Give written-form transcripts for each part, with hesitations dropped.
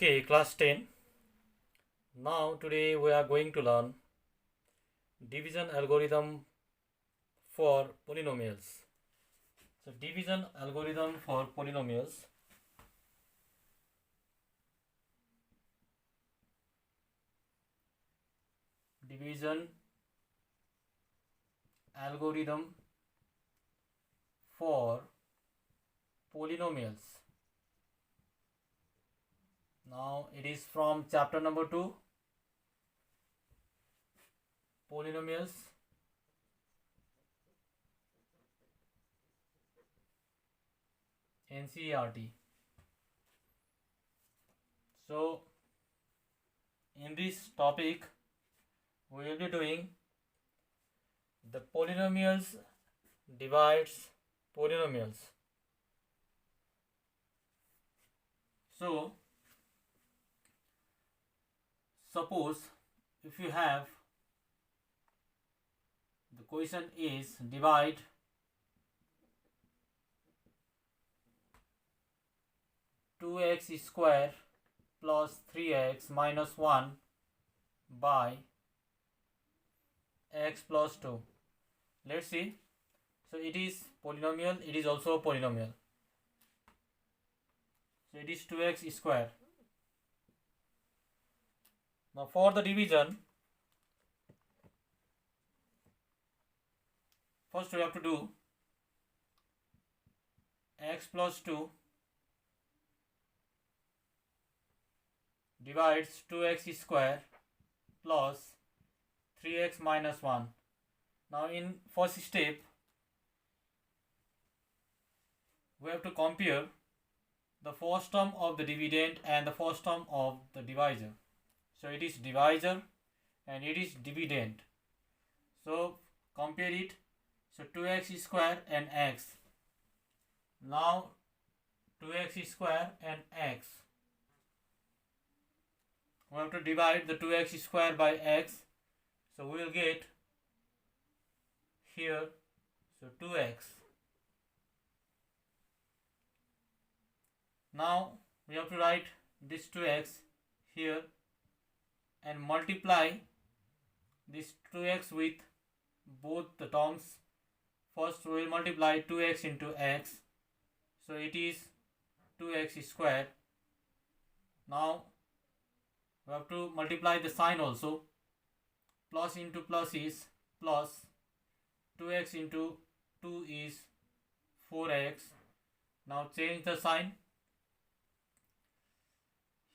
Okay, class 10. Now today we are going to learn division algorithm for polynomials. So division algorithm for polynomials. Division algorithm for polynomials. Now it is from chapter number 2, polynomials. Ncert. So in this topic we will be doing the polynomials divides polynomials. So suppose if you have the question is divide two x square plus 3x minus 1 by x plus 2. Let's see. So it is polynomial, it is also a polynomial. So it is 2x square. Now for the division, first we have to do x plus 2 divides 2x square plus 3x minus 1. Now in first step we have to compare the first term of the dividend and the first term of the divisor. So it is divisor and it is dividend. So compare it. So 2x square and x. Now 2x square and x. We have to divide the 2x square by x. So we will get here, so 2x. Now we have to write this 2x here and multiply this 2x with both the terms. First we will multiply 2x into x. So it is 2x square. Now we have to multiply the sign also. Plus into plus is plus. 2x into 2 is 4x. Now change the sign.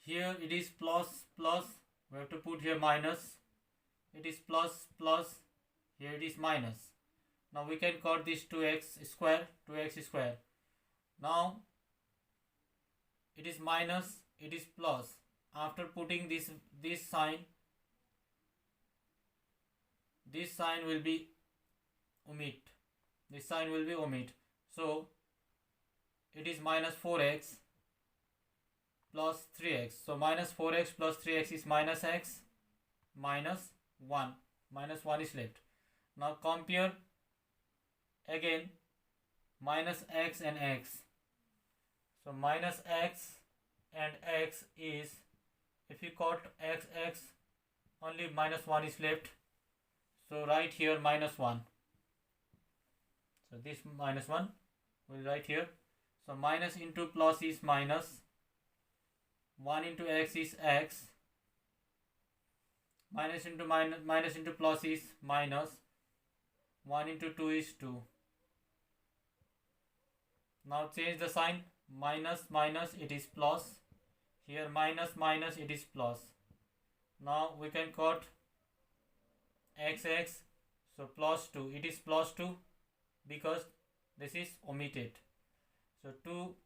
Here it is plus plus. We have to put here minus. It is plus plus. Here it is minus. Now we can cut this 2x square. Now it is minus. It is plus. After putting this sign, this sign will be omit. This sign will be omit. So it is minus 4x plus 3x. So minus 4x plus 3x is minus x minus 1. Minus 1 is left. Now compare again minus x and x. So minus x and x is, if you cut x, only minus 1 is left. So write here minus 1. So this minus 1 will write here. So minus into plus is minus. 1 into x is x. Minus into plus is minus. 1 into 2 is 2. Now change the sign. Minus it is plus. Here minus it is plus. Now we can cut x. So plus 2. It is plus 2 because this is omitted. So 2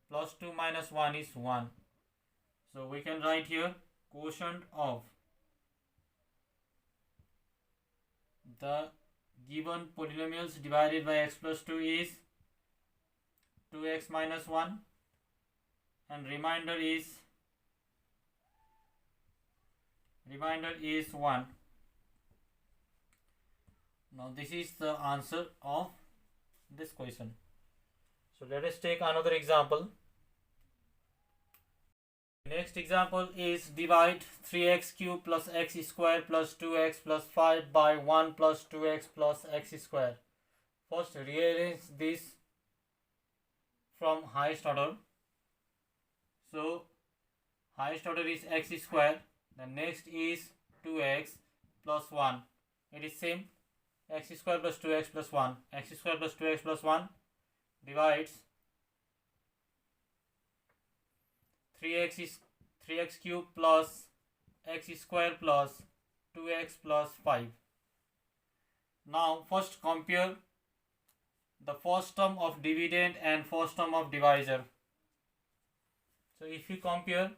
plus 2 minus 1 is 1. So we can write here quotient of the given polynomials divided by x plus 2 is 2x minus 1 and remainder is 1. Now this is the answer of this question. So let us take another example. Next example is divide 3x cube plus x square plus 2x plus 5 by 1 plus 2x plus x square. First rearrange this from highest order. So highest order is x square, the next is 2x plus 1. It is same, x square plus 2x plus 1. X square plus 2x plus 1 divides 3x is 3x cube plus x square plus 2x plus 5. Now first compare the first term of dividend and first term of divisor. So if you compare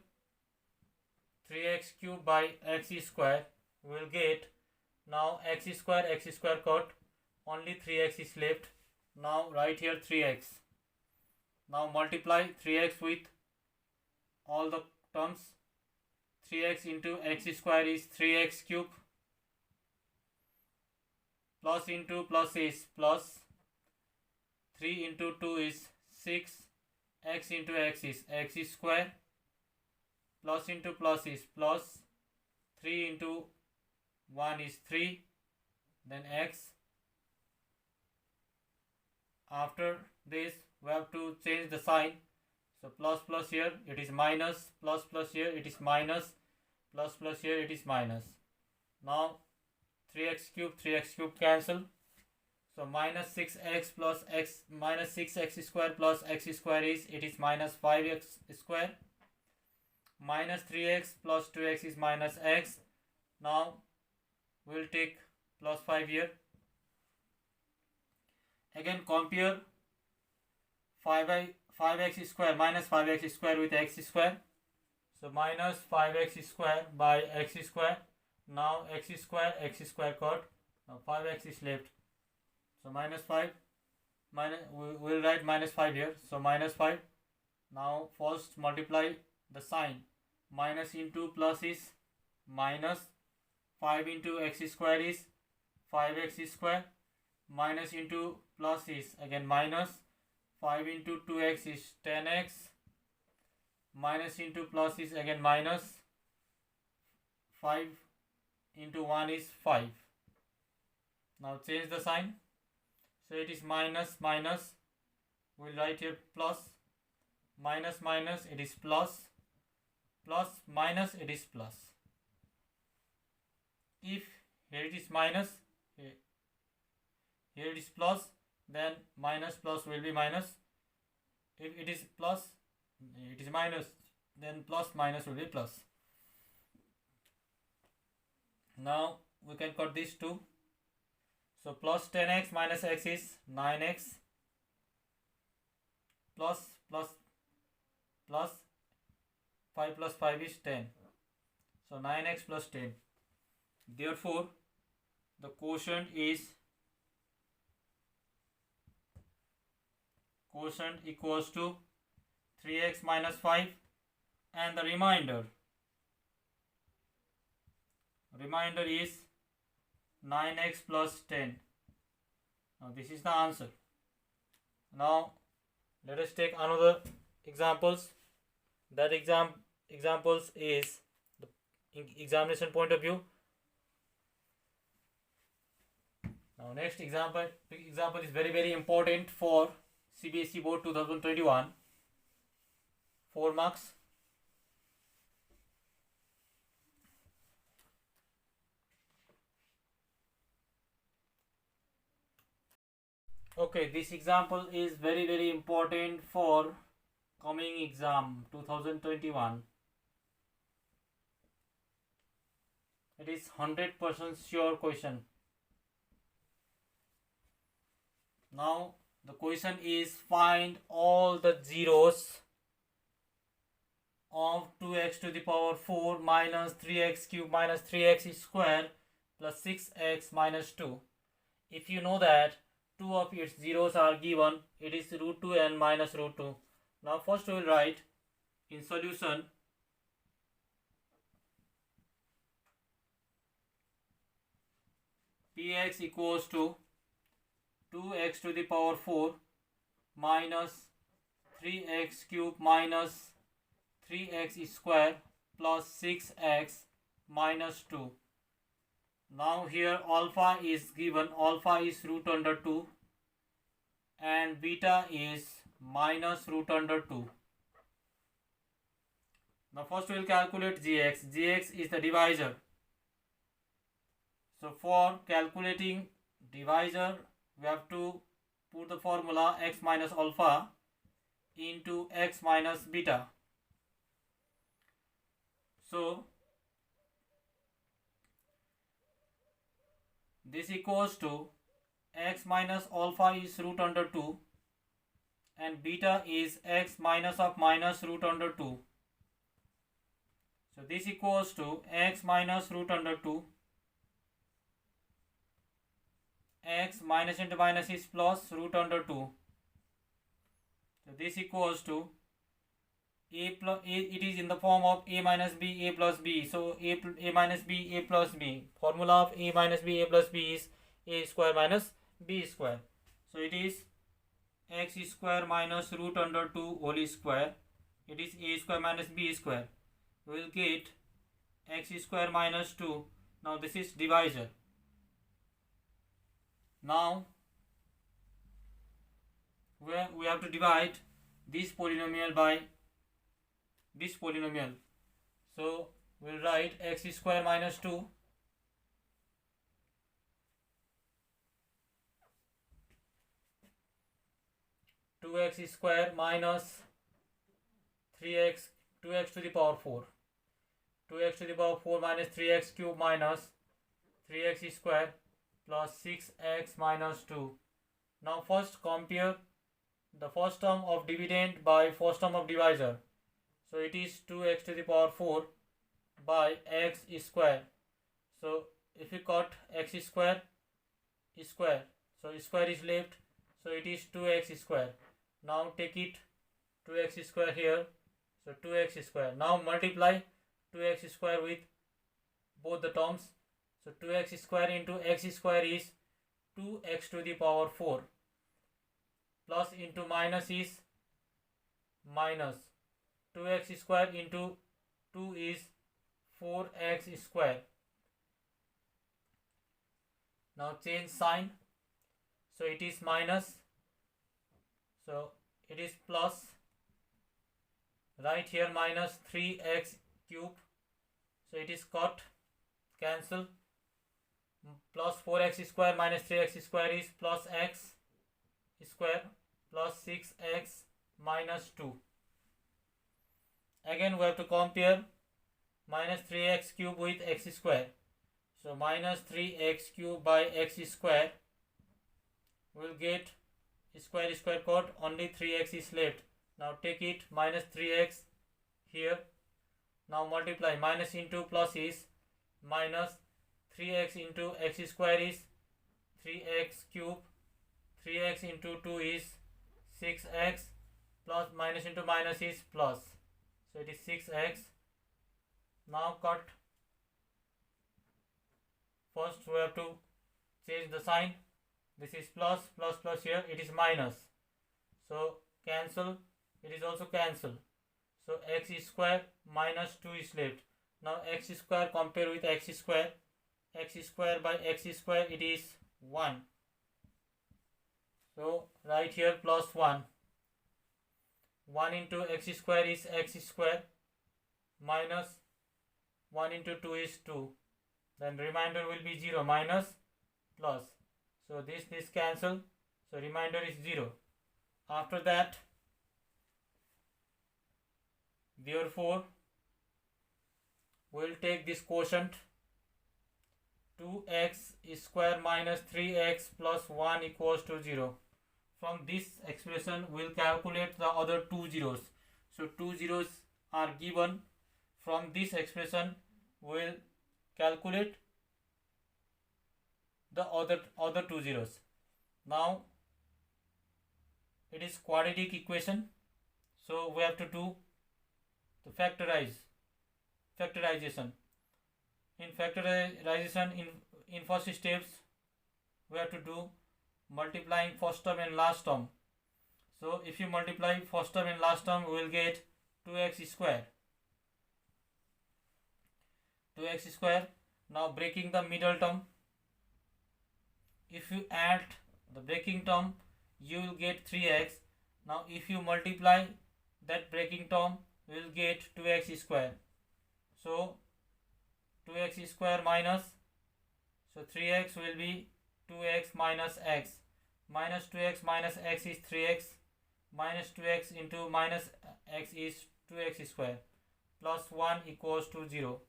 3x cube by x square, we will get now x square cut, only 3x is left. Now write here 3x. Now multiply 3x with all the terms. 3x into x square is 3x cube, plus into plus is plus, 3 into 2 is 6, x into x is x square, plus into plus is plus, 3 into 1 is 3, then x. After this we have to change the sign. So plus plus here it is minus, plus plus here it is minus, plus plus here it is minus. Now 3x cube cancel. So minus 6x plus x, minus 6x square plus x square is, it is minus 5x square. Minus 3x plus 2x is minus x. Now we will take plus 5 here. Again compare 5x square minus 5x square with x square. So minus 5x square by x square. Now x square cut. Now 5x is left. So minus 5, we will write minus 5 here. So minus 5. Now first multiply the sign. Minus into plus is minus, 5 into x square is 5x square, minus into plus is again minus, 5 into 2x is 10x, minus into plus is again minus, 5 into 1 is 5. Now change the sign. So it is minus minus, we will write here plus, minus minus it is plus, plus minus it is plus. If here it is minus, here it is plus, then minus plus will be minus. If it is plus, it is minus, then plus minus will be plus. Now we can cut these two. So plus 10x minus x is 9x, plus 5 plus 5 is 10. So 9x plus 10. Therefore the quotient equals to 3x minus 5, and the remainder is 9x plus 10. Now this is the answer. Now let us take another examples. That examples is the examination point of view. Now next example is very important for CBSE Board 2021. 4 marks. Okay, this example is very important for coming exam 2021. It is 100% sure question. Now the question is find all the zeros of 2x to the power 4 minus 3x cube minus 3x square plus 6x minus 2. If you know that two of its zeros are given, it is root 2 and minus root 2. Now first we will write in solution px equals to 2x to the power 4 minus 3x cube minus 3x square plus 6x minus 2. Now here alpha is given, alpha is root under 2 and beta is minus root under 2. Now first we will calculate gx. Gx is the divisor. So for calculating divisor, we have to put the formula x minus alpha into x minus beta. So this equals to x minus alpha is root under 2 and beta is x minus of minus root under 2. So this equals to x minus root under 2, x minus into minus is plus root under 2. So this equals to a plus a, it is in the form of a minus b, a plus b. So a minus b, a plus b. Formula of a minus b, a plus b is a square minus b square. So it is x square minus root under 2 whole square. It is a square minus b square. We will get x square minus 2. Now this is divisor. Now we have to divide this polynomial by this polynomial. So we will write x square minus 2 2x square minus 3x 2x to the power 4. 2x to the power 4 minus 3x cube minus 3x square plus 6x minus 2. Now first compare the first term of dividend by first term of divisor. So it is 2x to the power 4 by x square. So if you cut x square, so square is left. So it is 2x square. Now take it 2x square here. So 2x square. Now multiply 2x square with both the terms. So 2x square into x square is 2x to the power 4. Plus into minus is minus. 2x square into 2 is 4x square. Now change sign. So it is minus. So it is plus. Right here minus 3x cube. So it is cut. Cancel. Plus 4x square minus 3x square is plus x square plus 6x minus 2. Again we have to compare minus 3x cube with x square. So minus 3x cube by x square, we will get square cut, only 3x is left. Now take it minus 3x here. Now multiply minus into plus is minus 3x into x square is 3x cube. 3x into 2 is 6x plus minus into minus is plus. So it is 6x. Now cut. First we have to change the sign. This is plus, plus, plus here. It is minus. So cancel. It is also cancel. So x square minus 2 is left. Now x square compare with x square. X square by x square, it is 1. So right here plus 1. 1 into x square is x square minus 1 into 2 is 2. Then remainder will be 0 minus plus. So this cancel. So remainder is 0. After that, therefore, we will take this quotient 2x square minus 3x plus 1 equals to 0. From this expression, we will calculate the other two zeros. So two zeros are given. From this expression, we will calculate the other two zeros. Now, it is quadratic equation. So we have to do the factorization. In factorization, in first steps, we have to do multiplying first term and last term. So if you multiply first term and last term, we will get 2x square. 2x square. Now breaking the middle term, if you add the breaking term, you will get 3x. Now if you multiply that breaking term, you will get 2x square. So 2x square minus, so 3x will be 2x minus x. Minus 2x minus x is 3x. Minus 2x into minus x is 2x square. Plus 1 equals to 0.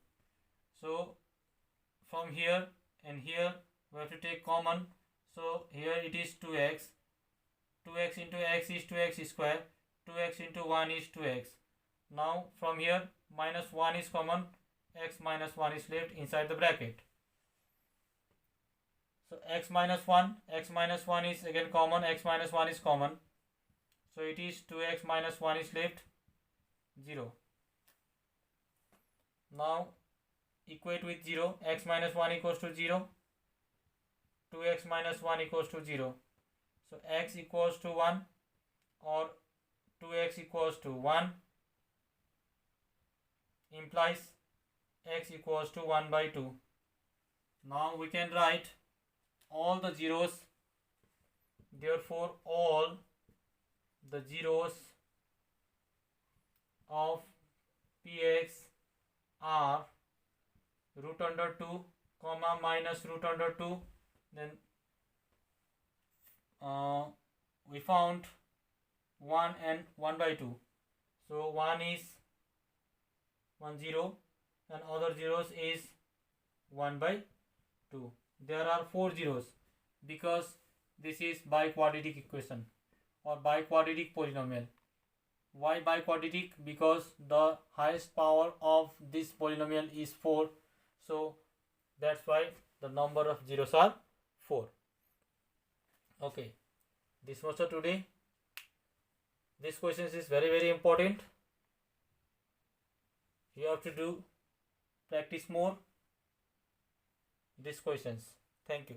So from here and here we have to take common. So here it is 2x. 2x into x is 2x square. 2x into 1 is 2x. Now from here minus 1 is common. X minus 1 is left inside the bracket. So x minus 1 is again common. X minus 1 is common. So it is 2x minus 1 is left, 0. Now equate with 0. X minus 1 equals to 0. 2x minus 1 equals to 0. So x equals to 1 or 2x equals to 1 implies x equals to 1 by 2. Now we can write all the zeros. Therefore all the zeros of px are root under 2 comma minus root under 2. Then we found 1 and 1 by 2. So 1 is 1 0 and other zeros is 1 by 2. There are 4 zeros because this is biquadratic equation or biquadratic polynomial. Why biquadratic? Because the highest power of this polynomial is 4. So that's why the number of zeros are 4. Okay, this was for today. This question is very important. You have to practice more these questions. Thank you.